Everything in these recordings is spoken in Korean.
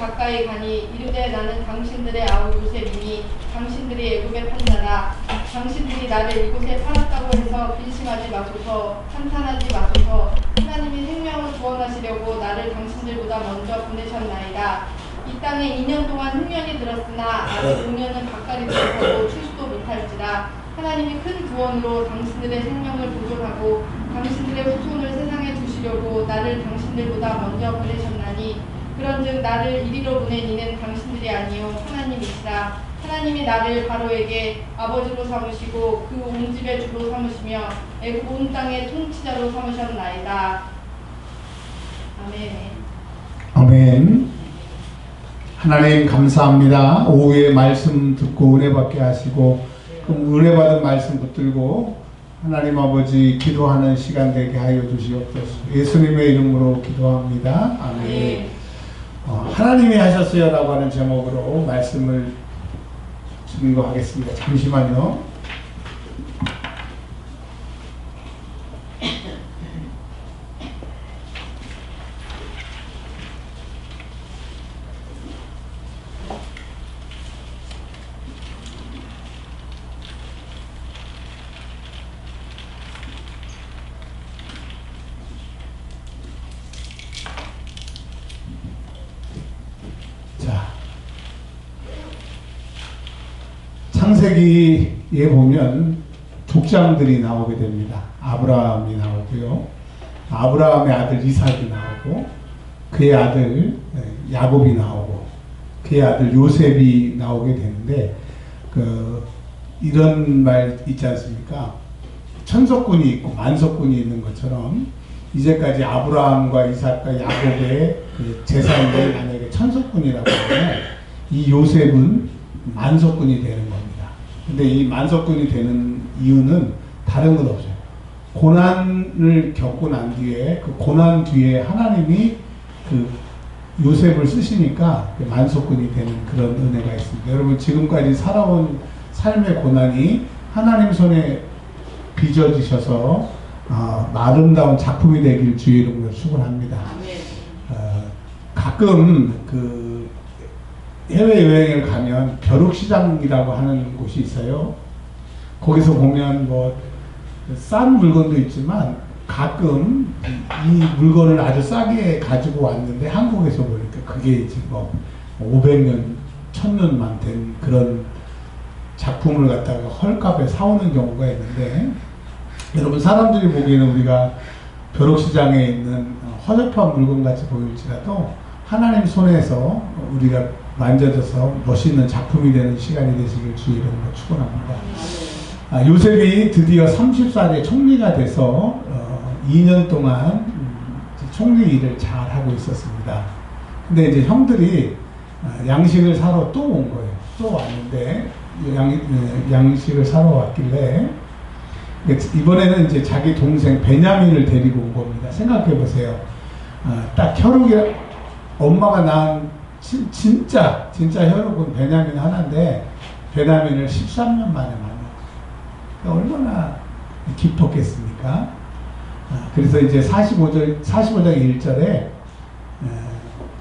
가까이 가니 이르되 나는 당신들의 아우 요셉이니 당신들이 애굽의 판자라. 당신들이 나를 이곳에 팔았다고 해서 근심하지 마소서. 한탄하지 마소서. 하나님이 생명을 구원하시려고 나를 당신들보다 먼저 보내셨나이다. 이 땅에 2년 동안 흉년이 들었으나 아직 5년은 가까이 들어서고 추수도 못할지라. 하나님이 큰 구원으로 당신들의 생명을 보존하고 당신들의 후손을 세상에 두시려고 나를 당신들보다 먼저 보내셨나니 그런즉 나를 이리로 보낸 이는 당신들이 아니요 하나님이시라. 하나님이 나를 바로에게 아버지로 삼으시고 그 온 집의 주로 삼으시며 애굽 온 땅의 통치자로 삼으셨나이다. 아멘. 아멘. 하나님 감사합니다. 오후에 말씀 듣고 은혜 받게 하시고 그럼 은혜 받은 말씀 붙들고 하나님 아버지 기도하는 시간 되게 하여 주시옵소서. 예수님의 이름으로 기도합니다. 아멘. 하나님이 하셨어요 라고 하는 제목으로 말씀을 증거하겠습니다. 잠시만요. 창세기에 보면 족장들이 나오게 됩니다. 아브라함이 나오고요. 아브라함의 아들 이삭이 나오고 그의 아들 야곱이 나오고 그의 아들 요셉이 나오게 되는데 이런 말 있지 않습니까? 천석군이 있고 만석군이 있는 것처럼 이제까지 아브라함과 이삭과 야곱의 그 재산을 만약에 천석군이라고 하면 이 요셉은 만석군이 되는 겁니다. 근데 이 만석군이 되는 이유는 다른 건 없어요. 고난을 겪고 난 뒤에 그 고난 뒤에 하나님이 그 요셉을 쓰시니까 만석군이 되는 그런 은혜가 있습니다. 여러분 지금까지 살아온 삶의 고난이 하나님 손에 빚어지셔서 아름다운 작품이 되길 주의 이름으로 축원합니다. 가끔 그 해외여행을 가면 벼룩시장이라고 하는 곳이 있어요. 거기서 보면 뭐 싼 물건도 있지만 가끔 이 물건을 아주 싸게 가지고 왔는데 한국에서 보니까 그게 이제 뭐 500년, 1000년만 된 그런 작품을 갖다가 헐값에 사오는 경우가 있는데 여러분 사람들이 보기에는 우리가 벼룩시장에 있는 허접한 물건같이 보일지라도 하나님 손에서 우리가 만져져서 멋있는 작품이 되는 시간이 되시길 주의 이름으로 축원합니다. 요셉이 드디어 30살에 총리가 돼서 2년 동안 총리 일을 잘 하고 있었습니다. 근데 이제 형들이 양식을 사러 또 온 거예요. 또 왔는데 양식을 사러 왔길래 이번에는 이제 자기 동생 베냐민을 데리고 온 겁니다. 생각해 보세요. 딱 혈육이 엄마가 낳은 진짜 혈육은 베냐민 하나인데 베냐민을 13년 만에 만났어요. 얼마나 기뻤겠습니까? 그래서 이제 45장 1절에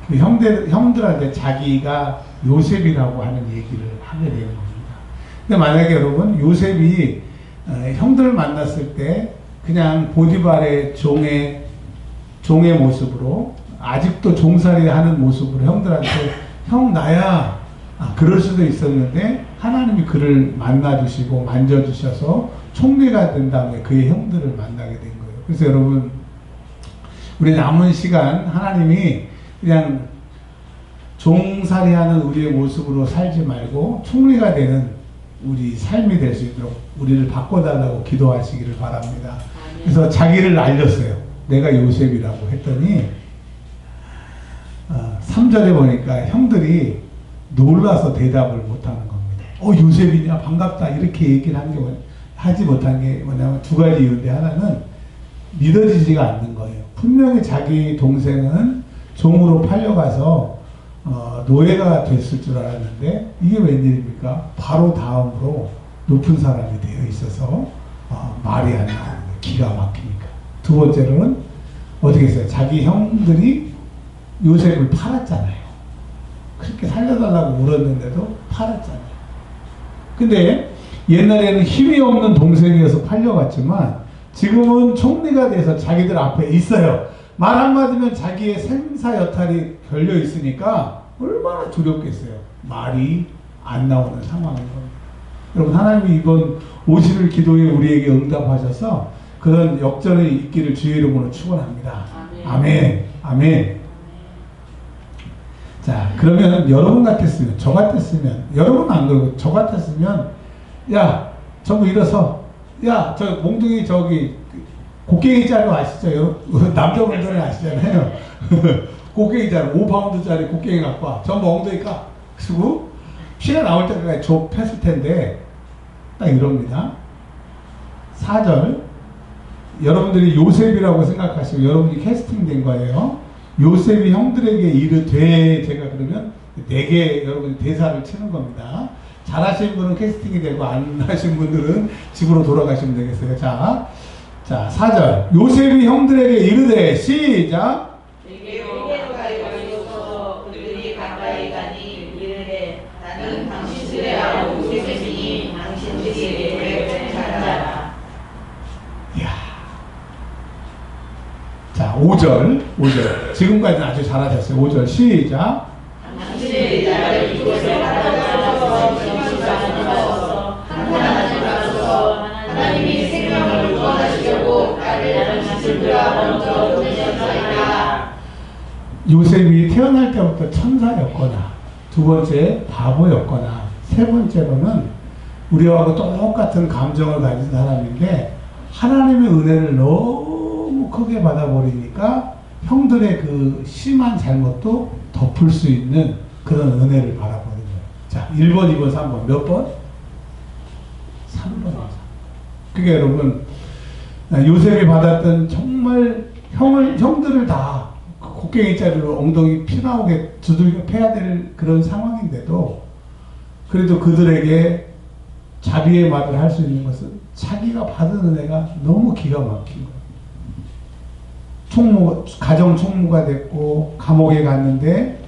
그 형들한테 자기가 요셉이라고 하는 얘기를 하게 되는 겁니다. 근데 만약에 여러분 요셉이 형들을 만났을 때 그냥 보디발의 종의 모습으로 아직도 종살이 하는 모습으로 형들한테 형 나야 그럴 수도 있었는데 하나님이 그를 만나주시고 만져주셔서 총리가 된 다음에 그의 형들을 만나게 된 거예요. 그래서 여러분 우리 남은 시간 하나님이 그냥 종살이하는 우리의 모습으로 살지 말고 총리가 되는 우리 삶이 될 수 있도록 우리를 바꿔달라고 기도하시기를 바랍니다. 그래서 자기를 알렸어요. 내가 요셉이라고 했더니 3절에 보니까 형들이 놀라서 대답을 못하는 겁니다. 요셉이냐 반갑다 이렇게 얘기를 하지 못한 게 뭐냐면 두 가지 이유인데 하나는 믿어지지가 않는 거예요. 분명히 자기 동생은 종으로 팔려가서 노예가 됐을 줄 알았는데 이게 웬일입니까? 바로 다음으로 높은 사람이 되어 있어서 말이 안 나오는 거예요. 기가 막히니까. 두 번째로는 어떻게 했어요? 자기 형들이 요셉을 팔았잖아요. 그렇게 살려달라고 울었는데도 팔았잖아요. 근데 옛날에는 힘이 없는 동생이어서 팔려갔지만 지금은 총리가 돼서 자기들 앞에 있어요. 말 한마디면 자기의 생사 여탈이 걸려 있으니까 얼마나 두렵겠어요. 말이 안 나오는 상황인 겁니다. 여러분, 하나님이 이번 오시를 기도에 우리에게 응답하셔서 그런 역전이 있기를 주의 이름으로 축원합니다. 아멘. 아멘. 자, 그러면 여러분 같았으면, 저 같았으면, 여러분 안 그러고 저 같았으면, 야, 전부 일어서, 야, 저 몽둥이 저기 곡괭이 자루 아시죠? 남자분들은 아시잖아요. 곡괭이 자루, 5파운드짜리 곡괭이 갖고 와. 전부 엉덩이 까. 그리고 피가 나올 때까지 좁혔을 텐데, 딱 이럽니다. 4절. 여러분들이 요셉이라고 생각하시고 여러분이 캐스팅된 거예요. 요셉이 형들에게 이르되, 제가 그러면 4개 여러분이 대사를 치는 겁니다. 잘하신 분은 캐스팅이 되고 안 하신 분들은 집으로 돌아가시면 되겠어요. 자, 4절. 요셉이 형들에게 이르되, 시작. 내게로 가까이 오소서. 그들이 가까이 가니 이르되, 나는 당신들의 아우 요셉이니 당신들이 내게 찾아라. 이야. 자, 5절. 지금까지는 아주 잘하셨어요. 5절 시작. 당신의 자를 이곳에 가져가서 정수장에서 한탄하지 마소서. 하나님이 생명을 구원하시려고 나를 당신들과 먼저 보내셨나이다. 요셉이 태어날 때부터 천사였거나, 두 번째 바보였거나, 세 번째로는 우리하고 똑같은 감정을 가진 사람인데 하나님의 은혜를 너무 크게 받아버리니까 형들의 그 심한 잘못도 덮을 수 있는 그런 은혜를 바라보는 거예요. 자, 1번, 2번, 3번. 몇 번? 3번이죠. 그러니까 여러분, 요셉이 받았던 정말 형들을 다 곡괭이자루로 엉덩이 피 나오게 두들겨 패야 될 그런 상황인데도 그래도 그들에게 자비의 말을 할 수 있는 것은 자기가 받은 은혜가 너무 기가 막힌 거예요. 가정 총무가 됐고 감옥에 갔는데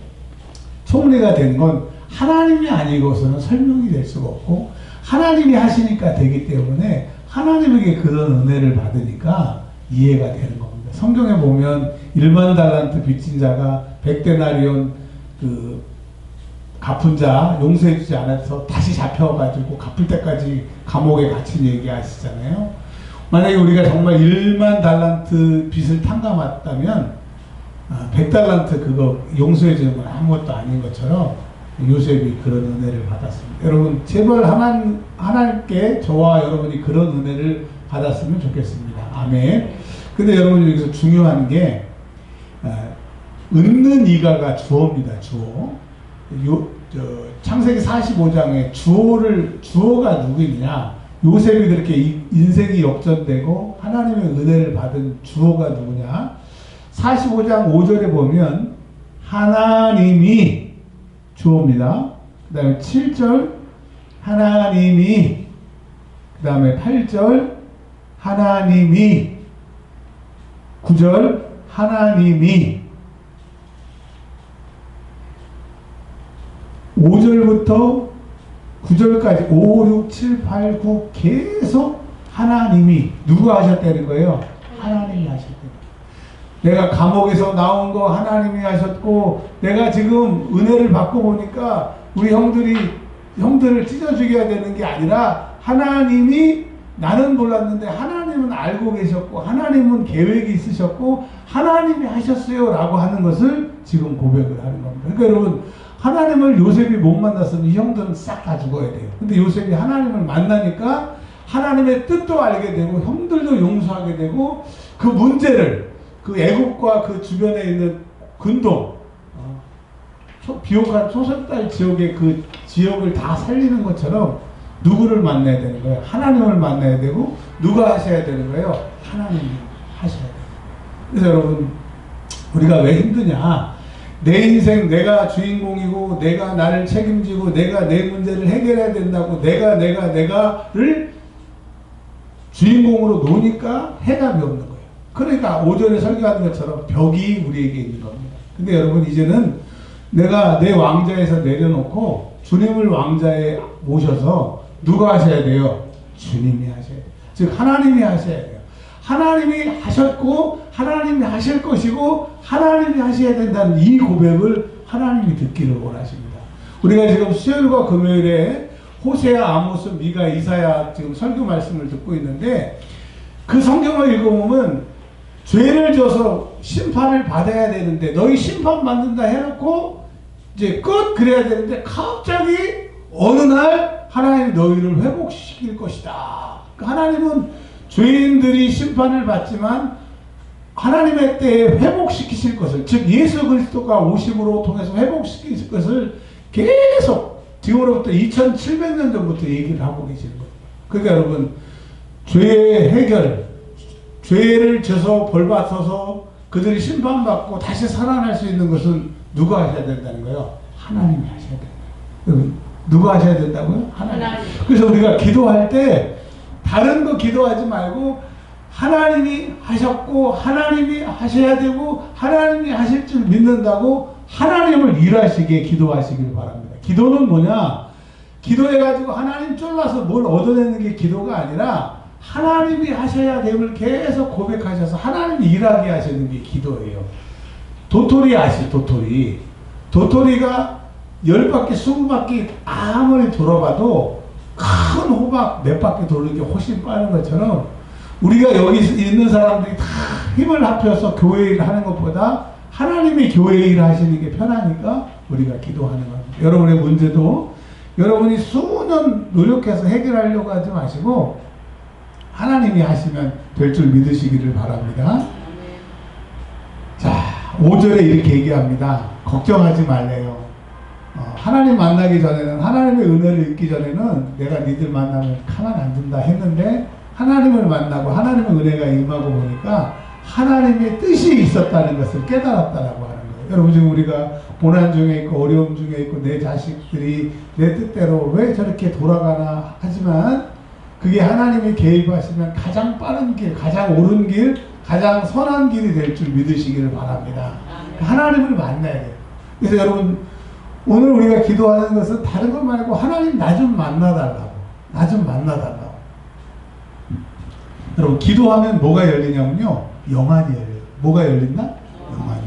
총리가 된 건 하나님이 아니고서는 설명이 될 수가 없고 하나님이 하시니까 되기 때문에 하나님에게 그런 은혜를 받으니까 이해가 되는 겁니다. 성경에 보면 1만 달란트 빚진 자가 100데나리온 그 갚은 자 용서해주지 않아서 다시 잡혀가지고 갚을 때까지 감옥에 갇힌 얘기 아시잖아요. 만약에 우리가 정말 1만 달란트 빚을 탕감했다면 100달란트 그거 용서해주는 건 아무것도 아닌 것처럼 요셉이 그런 은혜를 받았습니다. 여러분 제발 하나님께 저와 여러분이 그런 은혜를 받았으면 좋겠습니다. 아멘. 근데 여러분 여기서 중요한 게 은는 이가가 주어입니다. 주어. 창세기 45장에 주어가 누구냐? 요셉이 그렇게 인생이 역전되고 하나님의 은혜를 받은 주어가 누구냐? 45장 5절에 보면 하나님이 주어입니다. 그 다음에 7절 하나님이, 그 다음에 8절 하나님이, 9절 하나님이, 5절부터 9절까지 5, 6, 7, 8, 9 계속 하나님이 누가 하셨다는 거예요? 하나님이 하셨다는 거예요. 내가 감옥에서 나온 거 하나님이 하셨고 내가 지금 은혜를 받고 보니까 우리 형들을 찢어 죽여야 되는 게 아니라 하나님이, 나는 몰랐는데 하나님은 알고 계셨고 하나님은 계획이 있으셨고 하나님이 하셨어요 라고 하는 것을 지금 고백을 하는 겁니다. 그러니까 여러분 하나님을 요셉이 못 만났으면 이 형들은 싹 다 죽어야 돼요. 근데 요셉이 하나님을 만나니까 하나님의 뜻도 알게 되고 형들도 용서하게 되고 그 문제를, 그 애국과 그 주변에 있는 근동, 비옥한 소설딸 지역의 그 지역을 다 살리는 것처럼 누구를 만나야 되는 거예요? 하나님을 만나야 되고 누가 하셔야 되는 거예요? 하나님이 하셔야 돼요. 그래서 여러분 우리가 왜 힘드냐? 내 인생 내가 주인공이고 내가 나를 책임지고 내가 내 문제를 해결해야 된다고 내가를 주인공으로 놓으니까 해답이 없는 거예요. 그러니까 오전에 설교하는 것처럼 벽이 우리에게 있는 겁니다. 근데 여러분 이제는 내가 내 왕자에서 내려놓고 주님을 왕자에 모셔서 누가 하셔야 돼요? 주님이 하셔야 돼요. 즉 하나님이 하셔야 돼요. 하나님이 하셨고 하나님이 하실 것이고 하나님이 하셔야 된다는 이 고백을 하나님이 듣기를 원하십니다. 우리가 지금 수요일과 금요일에 호세아, 아모스, 미가, 이사야 지금 설교 말씀을 듣고 있는데 그 성경을 읽어보면 죄를 져서 심판을 받아야 되는데 너희 심판 받는다 해놓고 이제 끝 그래야 되는데 갑자기 어느 날 하나님이 너희를 회복시킬 것이다. 하나님은 죄인들이 심판을 받지만 하나님의 때에 회복시키실 것을, 즉 예수 그리스도가 오심으로 통해서 회복시키실 것을 계속 지금으로부터 2700년 전부터 얘기를 하고 계시는 거예요. 그러니까 여러분 죄의 해결, 죄를 져서 벌받아서 그들이 심판받고 다시 살아날 수 있는 것은 누가 하셔야 된다는 거예요? 하나님이 하셔야 된다. 누가 하셔야 된다고요? 하나님. 그래서 우리가 기도할 때 다른 거 기도하지 말고 하나님이 하셨고 하나님이 하셔야 되고 하나님이 하실 줄 믿는다고 하나님을 일하시게 기도하시길 바랍니다. 기도는 뭐냐? 기도해가지고 하나님 쫄라서 뭘 얻어내는 게 기도가 아니라 하나님이 하셔야 됨을 계속 고백하셔서 하나님이 일하게 하시는 게 기도예요. 도토리 아시 도토리. 도토리가 10바퀴 20바퀴 아무리 돌아봐도 큰 호박 몇 바퀴 도는 게 훨씬 빠른 것처럼 우리가 여기 있는 사람들이 다 힘을 합쳐서 교회 일을 하는 것보다 하나님이 교회 일을 하시는 게 편하니까 우리가 기도하는 겁니다. 여러분의 문제도 여러분이 수년 노력해서 해결하려고 하지 마시고 하나님이 하시면 될 줄 믿으시기를 바랍니다. 자, 5절에 이렇게 얘기합니다. 걱정하지 말래요. 하나님 만나기 전에는, 하나님의 은혜를 잊기 전에는 내가 니들 만나면 가만 안 둔다 했는데 하나님을 만나고 하나님의 은혜가 임하고 보니까 하나님의 뜻이 있었다는 것을 깨달았다라고 하는 거예요. 여러분 지금 우리가 고난 중에 있고 어려움 중에 있고 내 자식들이 내 뜻대로 왜 저렇게 돌아가나 하지만 그게 하나님이 개입하시면 가장 빠른 길, 가장 옳은 길, 가장 선한 길이 될 줄 믿으시기를 바랍니다. 하나님을 만나야 돼요. 그래서 여러분 오늘 우리가 기도하는 것은 다른 것 말고 하나님 나 좀 만나달라고, 나 좀 만나달라고. 여러분 기도하면 뭐가 열리냐면요, 영안이 열려요. 뭐가 열린다? 영안이.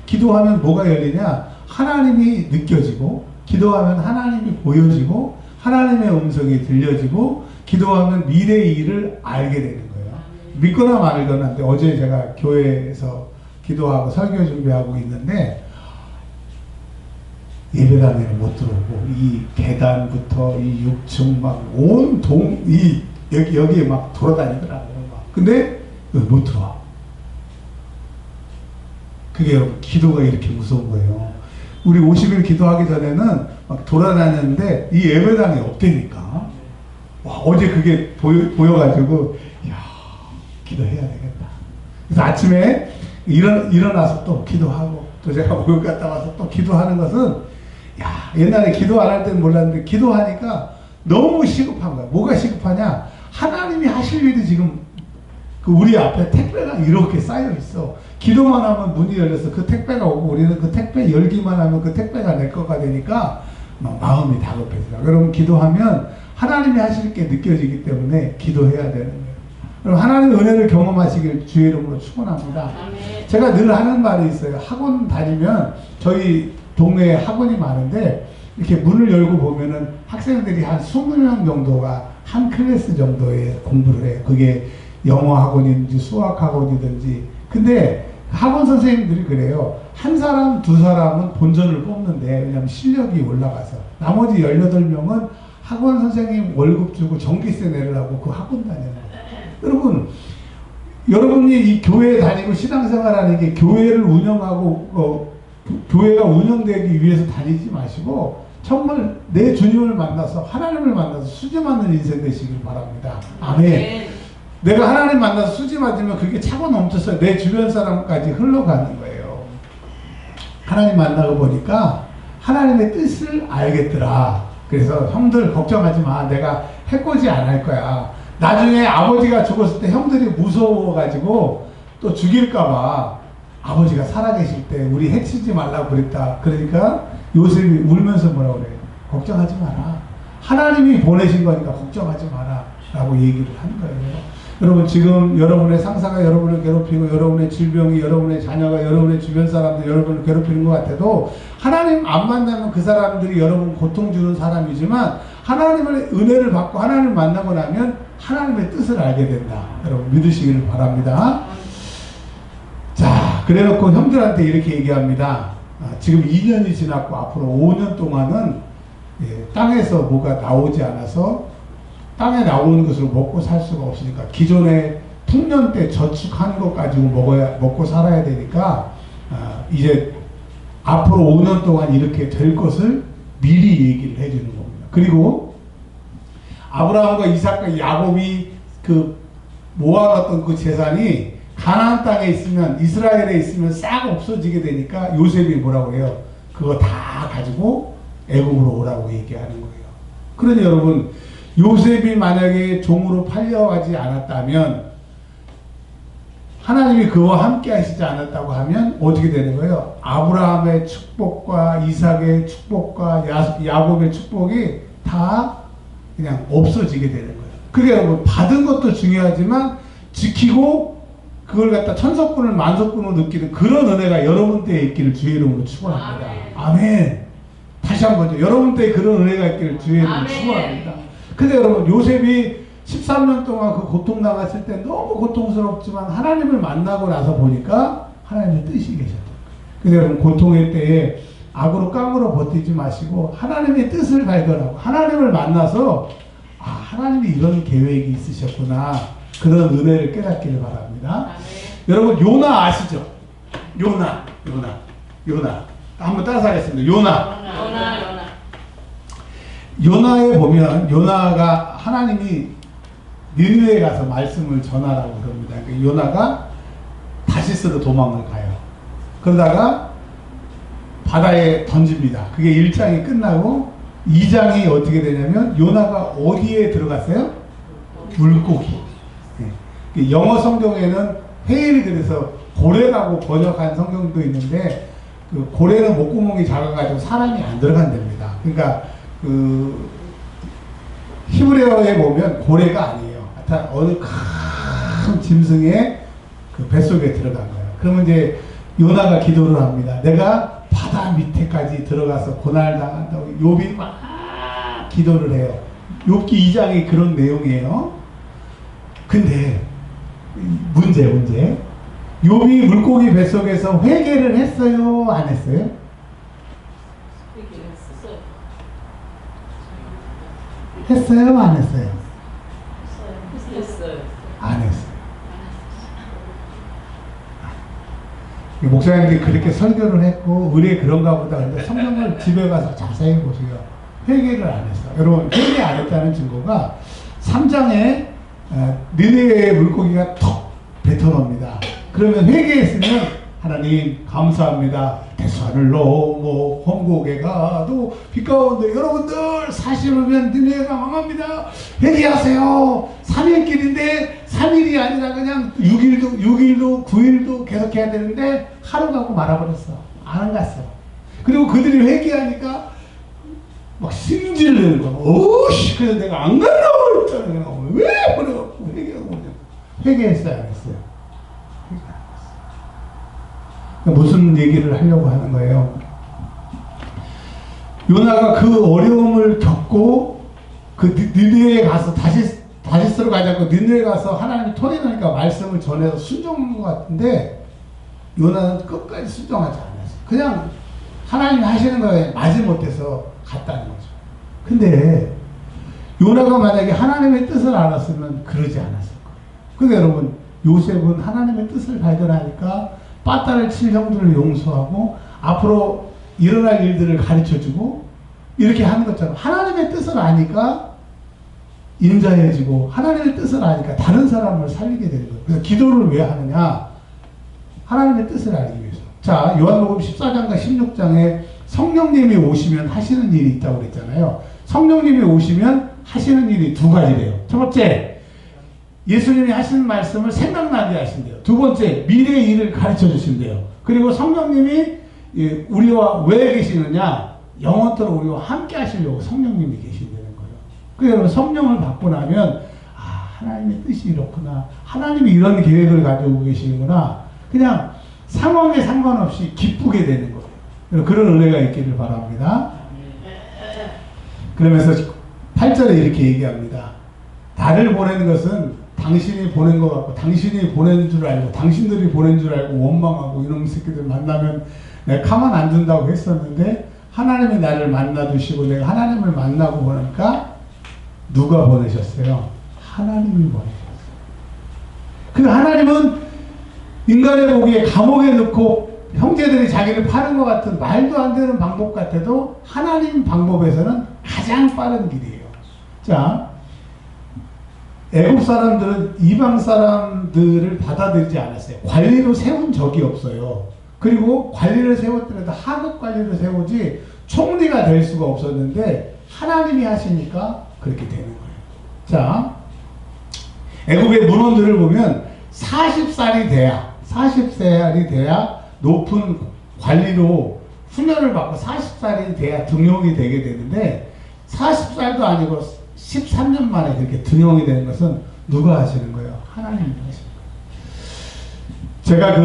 기도하면 뭐가 열리냐? 하나님이 느껴지고, 기도하면 하나님이 보여지고, 하나님의 음성이 들려지고, 기도하면 미래의 일을 알게 되는 거예요. 믿거나 말거나인데 어제 제가 교회에서 기도하고 설교 준비하고 있는데 예배당에는 못 들어오고 이 계단부터 이 6층 막 온 이 여기에 막 돌아다니더라고요. 근데 못 들어와. 그게 여러분 기도가 이렇게 무서운 거예요. 우리 50일 기도하기 전에는 막 돌아다녔는데 이 예배당이 없다니까. 와, 어제 그게 보여가지고 야, 기도해야 되겠다. 그래서 아침에 일어나서 또 기도하고 또 제가 목욕 갔다 와서 또 기도하는 것은 야, 옛날에 기도 안 할 때는 몰랐는데 기도하니까 너무 시급한 거야. 뭐가 시급하냐? 하나님이 하실 일이 지금 그 우리 앞에 택배가 이렇게 쌓여 있어. 기도만 하면 문이 열려서 그 택배가 오고 우리는 그 택배 열기만 하면 그 택배가 내 거가 되니까 마음이 다급해져요. 여러분 기도하면 하나님이 하실 게 느껴지기 때문에 기도해야 되는 거예요. 그럼 하나님의 은혜를 경험하시길 주의 이름으로 축원합니다. 제가 늘 하는 말이 있어요. 학원 다니면 저희 동네에 학원이 많은데 이렇게 문을 열고 보면은 학생들이 한 20명 정도가 한 클래스 정도의 공부를 해요. 그게 영어 학원이든지 수학 학원이든지. 근데 학원 선생님들이 그래요. 한 사람, 두 사람은 본전을 뽑는데 왜냐면 실력이 올라가서 나머지 18명은 학원 선생님 월급 주고 전기세 내려고 그 학원 다녀요. 여러분이 이 교회에 다니고 신앙생활하는 게 교회를 운영하고 교회가 운영되기 위해서 다니지 마시고 정말 내 주님을 만나서 하나님을 만나서 수지 맞는 인생 되시길 바랍니다. 아멘. 내가 하나님 만나서 수지 맞으면 그게 차고 넘쳐서 내 주변 사람까지 흘러가는 거예요. 하나님 만나고 보니까 하나님의 뜻을 알겠더라. 그래서 형들 걱정하지 마. 내가 해코지 안 할 거야. 나중에 아버지가 죽었을 때 형들이 무서워가지고 또 죽일까봐 아버지가 살아계실 때 우리 해치지 말라고 그랬다. 그러니까 요셉이 울면서 뭐라고 그래요? 걱정하지 마라. 하나님이 보내신 거니까 걱정하지 마라. 라고 얘기를 하는 거예요. 여러분, 지금 여러분의 상사가 여러분을 괴롭히고 여러분의 질병이 여러분의 자녀가 여러분의 주변 사람들 여러분을 괴롭히는 것 같아도 하나님 안 만나면 그 사람들이 여러분 고통 주는 사람이지만 하나님의 은혜를 받고 하나님을 만나고 나면 하나님의 뜻을 알게 된다. 여러분 믿으시기를 바랍니다. 자, 그래놓고 형들한테 이렇게 얘기합니다. 지금 2년이 지났고 앞으로 5년 동안은 땅에서 뭐가 나오지 않아서 땅에 나오는 것으로 먹고 살 수가 없으니까 기존에 풍년 때 저축한 것 가지고 먹고 살아야 되니까 이제 앞으로 5년 동안 이렇게 될 것을 미리 얘기를 해주는 겁니다. 그리고 아브라함과 이삭과 야곱이 그 모아놨던 그 재산이 가나안 땅에 있으면 이스라엘에 있으면 싹 없어지게 되니까 요셉이 뭐라고 해요? 그거 다 가지고 애굽으로 오라고 얘기하는 거예요. 그러니 여러분 요셉이 만약에 종으로 팔려가지 않았다면 하나님이 그와 함께 하시지 않았다고 하면 어떻게 되는 거예요? 아브라함의 축복과 이삭의 축복과 야곱의 축복이 다 그냥 없어지게 되는 거예요. 그게 여러분 받은 것도 중요하지만 지키고 그걸 갖다 천석분을 만석분으로 느끼는 그런 은혜가 여러분 때에 있기를 주의 이름으로 축원합니다. 아멘. 다시 한번 여러분 때에 그런 은혜가 있기를 주의 이름으로 축원합니다. 근데 여러분 요셉이 13년 동안 그 고통당했을 때 너무 고통스럽지만 하나님을 만나고 나서 보니까 하나님의 뜻이 계셨다. 근데 여러분 고통의 때에 악으로 깡으로 버티지 마시고 하나님의 뜻을 발견하고 하나님을 만나서 하나님이 이런 계획이 있으셨구나. 그런 은혜를 깨닫기를 바랍니다. 여러분 요나 아시죠? 요나 한번 따라서 하겠습니다. 요나. 요나에 보면 요나가 하나님이 니느웨에 가서 말씀을 전하라고 그럽니다. 그러니까 요나가 다시스로 도망을 가요. 그러다가 바다에 던집니다. 그게 1장이 끝나고 2장이 어떻게 되냐면 요나가 어디에 들어갔어요? 물고기. 네. 영어 성경에는 헤일이 그래서 고래라고 번역한 성경도 있는데 그 고래는 목구멍이 작아가지고 사람이 안 들어간답니다. 그러니까 그 히브리어에 보면 고래가 아니에요. 하여튼 어느 큰 짐승의 그 뱃속에 들어간 거예요. 그러면 이제 요나가 기도를 합니다. 내가 바다 밑에까지 들어가서 고난당한다고 욥이 막 기도를 해요. 욥기 2장이 그런 내용이에요. 근데 문제 욥이 물고기 뱃속에서 회개를 했어요? 안 했어요? 했어요? 안 했어요? 안 했어요. 목사님들이 그렇게 설교를 했고 의뢰 그런가 보다. 근데 성경을 집에 가서 자세히 보세요. 회개를 안 했어. 여러분 회개 안 했다는 증거가 3장에 니느웨의 물고기가 턱 뱉어놉니다. 그러면 회개했으면 하나님 감사합니다. 대수하늘로 뭐 홍고개가 또 빛가운데 여러분들 사실으면 니느웨가 망합니다. 회개하세요. 3일길인데 3일이 아니라 그냥 6일도 9일도 계속 해야 되는데 하루 갖고 말아버렸어. 안 갔어. 그리고 그들이 회개하니까 막 승질내는 거야. 오씨, 그래서 내가 안 간다고 했잖아요. 왜 그래갖고 회개하고 그냥 회개했어요, 안 했어요? 무슨 얘기를 하려고 하는 거예요? 요나가 그 어려움을 겪고 그 니느웨에 가서 다시스로 가지 않고 니느웨에 가서 하나님이 토해놓으니까 말씀을 전해서 순종한 것 같은데 요나는 끝까지 순종하지 않았어요. 그냥 하나님이 하시는 거에 마지못해서 갔다는 거죠. 근데 요나가 만약에 하나님의 뜻을 알았으면 그러지 않았을 거예요. 근데 여러분 요셉은 하나님의 뜻을 발견하니까 빠따를 칠 형들을 용서하고 앞으로 일어날 일들을 가르쳐주고 이렇게 하는 것처럼 하나님의 뜻을 아니까 인자해지고 하나님의 뜻을 아니까 다른 사람을 살리게 되는 거예요. 그래서 기도를 왜 하느냐? 하나님의 뜻을 알기 위해서. 자, 요한복음 14장과 16장에 성령님이 오시면 하시는 일이 있다고 그랬잖아요. 성령님이 오시면 하시는 일이 두 가지래요. 첫 번째, 예수님이 하시는 말씀을 생각나게 하신대요. 두 번째, 미래의 일을 가르쳐 주신대요. 그리고 성령님이 우리와 왜 계시느냐? 영원토록 우리와 함께 하시려고 성령님이 계신다는 거예요. 그래서 성령을 받고 나면 하나님의 뜻이 이렇구나. 하나님이 이런 계획을 가지고 계시는구나. 그냥 상황에 상관없이 기쁘게 되는 거예요. 그런 은혜가 있기를 바랍니다. 그러면서 8절에 이렇게 얘기합니다. 나를 보낸 것은 당신이 보낸 것 같고 당신이 보낸 줄 알고 당신들이 보낸 줄 알고 원망하고 이놈 새끼들 만나면 내가 가만 안 둔다고 했었는데 하나님이 나를 만나주시고 내가 하나님을 만나고 보니까 누가 보내셨어요? 하나님이 보내셨어요. 그 하나님은 인간의 보기에 감옥에 넣고 형제들이 자기를 파는 것 같은 말도 안 되는 방법 같아도 하나님 방법에서는 가장 빠른 길이에요. 자, 애국 사람들은 이방 사람들을 받아들이지 않았어요. 관리로 세운 적이 없어요. 그리고 관리를 세웠더라도 하급 관리를 세우지 총리가 될 수가 없었는데 하나님이 하시니까 그렇게 되는 거예요. 자, 애국의 문헌들을 보면 40살이 돼야 높은 관리로 훈련을 받고 40살이 돼야 등용이 되게 되는데 40살도 아니고 13년 만에 그렇게 등용이 되는 것은 누가 하시는 거예요? 하나님이 하시는 거예요. 제가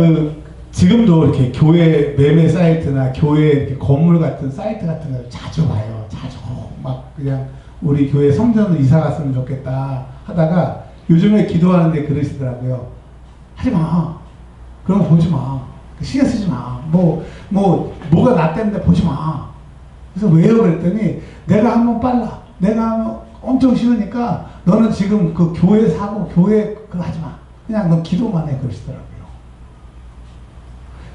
지금도 이렇게 교회 매매 사이트나 교회 이렇게 건물 같은 사이트 같은 걸 자주 봐요. 자주 막 그냥 우리 교회 성전으로 이사 갔으면 좋겠다 하다가 요즘에 기도하는데 그러시더라고요. 하지 마. 그럼 보지 마. 신경 쓰지 마. 뭐가 나 때문에 보지 마. 그래서 왜요? 그랬더니 내가 한번 빨라. 내가 한번 엄청 싫으니까 너는 지금 그 교회 사고 교회 그거 하지 마. 그냥 너 기도만 해. 그러시더라고요.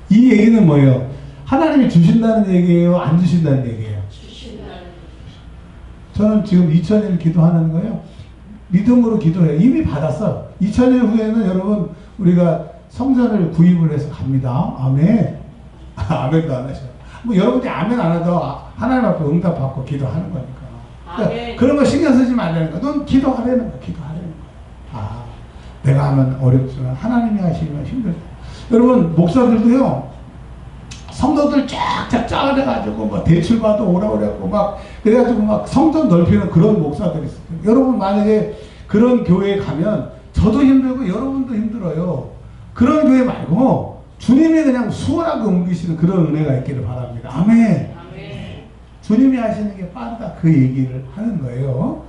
이 얘기는 뭐예요? 하나님이 주신다는 얘기예요? 안 주신다는 얘기예요? 주신다는. 저는 지금 2000일 기도하는 거예요. 믿음으로 기도해요. 이미 받았어. 2000일 후에는 여러분 우리가 성전을 구입을 해서 갑니다. 아멘. 아멘도 안 하셔. 뭐 여러분이 아멘 안 해도 하나님 앞에 응답 받고 기도하는 거니까. 그러니까 그런 거 신경 쓰지 말라는 거야. 넌 기도하라는 거야. 기도하라는 거야. 내가 하면 어렵지만 하나님이 하시면 힘들다. 여러분 목사들도요. 성도들 쫙쫙 짜내가지고 막 대출받아 오라 그래갖고 막 그래가지고 막 성전 넓히는 그런 목사들이 있어요. 여러분 만약에 그런 교회에 가면 저도 힘들고 여러분도 힘들어요. 그런 교회 말고 주님이 그냥 수월하게 옮기시는 그런 은혜가 있기를 바랍니다. 아멘. 아멘. 주님이 하시는 게 빠르다 그 얘기를 하는 거예요.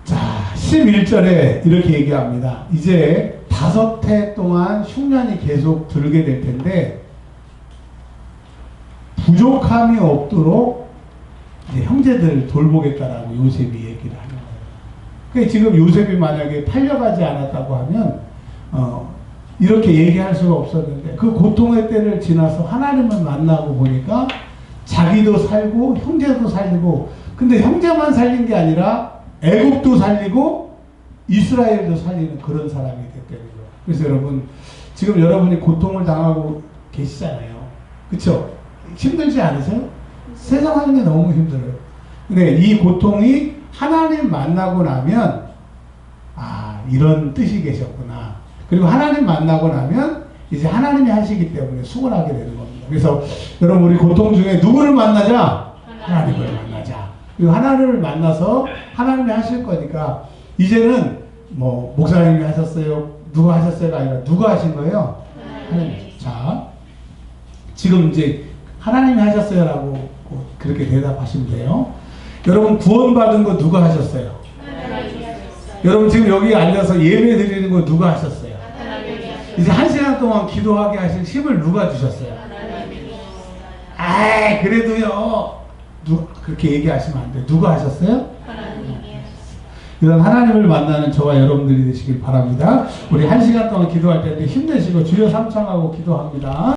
자, 11절에 이렇게 얘기합니다. 이제 5해 동안 흉년이 계속 들게 될 텐데 부족함이 없도록 이제 형제들 돌보겠다라고 요셉이 얘기를 하는 거예요. 그러니까 지금 요셉이 만약에 팔려가지 않았다고 하면 이렇게 얘기할 수가 없었는데 그 고통의 때를 지나서 하나님을 만나고 보니까 자기도 살고 형제도 살리고 근데 형제만 살린 게 아니라 애국도 살리고 이스라엘도 살리는 그런 사람이 됐다는 거예요. 그래서 여러분 지금 여러분이 고통을 당하고 계시잖아요. 그렇죠? 힘들지 않으세요? 세상 하는 게 너무 힘들어요. 근데 이 고통이 하나님 만나고 나면 이런 뜻이 계셨구나. 그리고 하나님 만나고 나면 이제 하나님이 하시기 때문에 수월하게 되는 겁니다. 그래서 여러분 우리 고통 중에 누구를 만나자? 하나님을 만나자. 그리고 하나님을 만나서 하나님이 하실 거니까 이제는 뭐 목사님이 하셨어요? 누가 하셨어요가 아니라 누가 하신 거예요? 하나님. 자, 지금 이제 하나님이 하셨어요라고 그렇게 대답하시면 돼요. 여러분 구원받은 거 누가 하셨어요? 여러분 지금 여기 앉아서 예배 드리는 거 누가 하셨어요? 이제 1시간 동안 기도하게 하실 힘을 누가 주셨어요? 그래도요 그렇게 얘기하시면 안 돼요. 누가 하셨어요? 이런 하나님을 만나는 저와 여러분들이 되시길 바랍니다. 우리 1시간 동안 기도할 텐데 힘내시고 주여 삼창하고 기도합니다.